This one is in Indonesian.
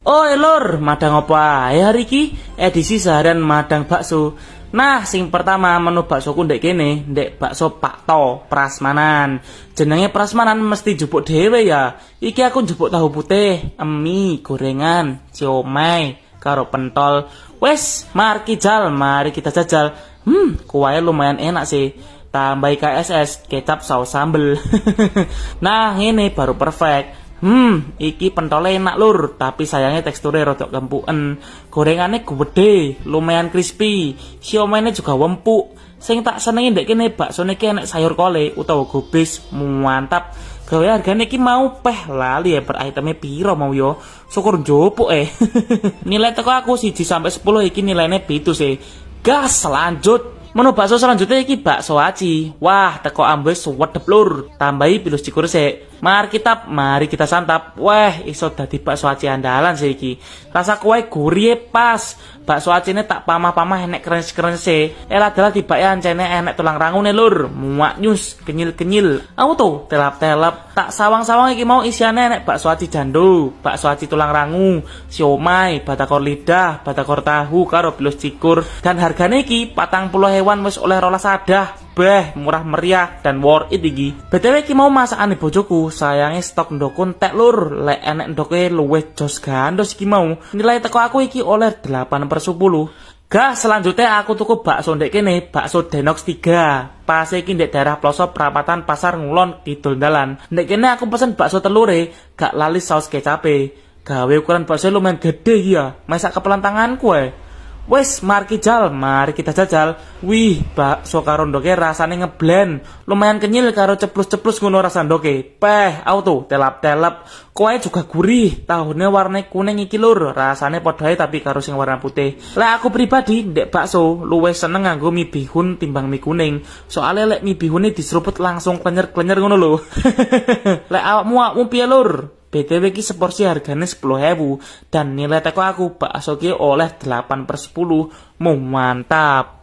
Oi lur, madang apa ae hari iki? Edisi seharian madang bakso. Nah, sing pertama menu baksoku ndek kene, ndek bakso Pak To, prasmanan. Jenenge prasmanan mesti jupuk dhewe ya. Iki aku jupuk tahu putih, mie, gorengan, siomay, karo pentol. Wes, mari kita jajal. Kuahnya lumayan enak sih. Tambahi KSS, kecap saus sambel. Nah, ini baru perfect. Iki pentolnya enak lur, tapi sayangnya teksturnya rodok kempuken. Gorengannya gede, lumayan crispy. Siomaynya juga empuk. Sing tak senengi ndek kene baksone iki enek sayur kole utawa gobis, mantap. Gawe hargane iki mau peh lali ya per itemnya piro mau yo. Syukur njopuk Nilai teko aku 1 sampai 10 iki nilainya 7 sih. Gas lanjut. Menu bakso selanjutnya iki bakso aci. Wah, teko ambes suwedep lur. Tambahi pilus cikur sik. Mari kita santap. Wah, iso dadi bakso aci andalan sih iki. Rasa kuahnya gurih pas. Bakso aci ini tak pamah-pamah enek keren-keren sih. Adalah tiba ya ancene enek tulang rangune lur. Muak nyus, kenyil-kenyil. Aku tuh telap-telap. Tak sawang-sawang iki mau isiannya enek bakso aci jando, bakso aci tulang rangu, siomay, batakor lidah, batakor tahu karo pilus cikur. Dan harganya iki 40 hewan wis oleh rolas sadah. Beh, murah meriah dan worth it iki. BTW iki mau masakane bojoku, sayange stok ndokun tek lur. Lek enek ndoke luwih jos gandos iki mau. Nilai teko aku iki oleh 8/10. Gas, selanjutnya aku tuku bakso ndek kene, bakso Denox 3. Pas iki ndek daerah pelosok perapatan Pasar Ngulon Kidul dalan. Ndek kene aku pesen bakso telure, gak lali saus kecape. Gawe ukuran bakso lumayan gede ya, masak kepelan tanganku Wes, mari kita jajal. Wih, bakso karo ndoke rasane ngeblend. Lumayan kenyil karo ceplus-ceplus ngono rasa ndoke. Peh, auto telap-telap. Kuahnya juga gurih. Tahune warna kuning iki lur. Rasane padha tapi karo sing warna putih. Lek aku pribadi ndek bakso luwih seneng nganggo mie bihun timbang mie kuning. Soale lek mie bihune diseruput langsung klenyer-klenyer ngono lho. Lek awakmu piye lur? BTW ki seporsi harganya 10.000 dan nilai teko aku bakso ki oleh 8/10. Mantap.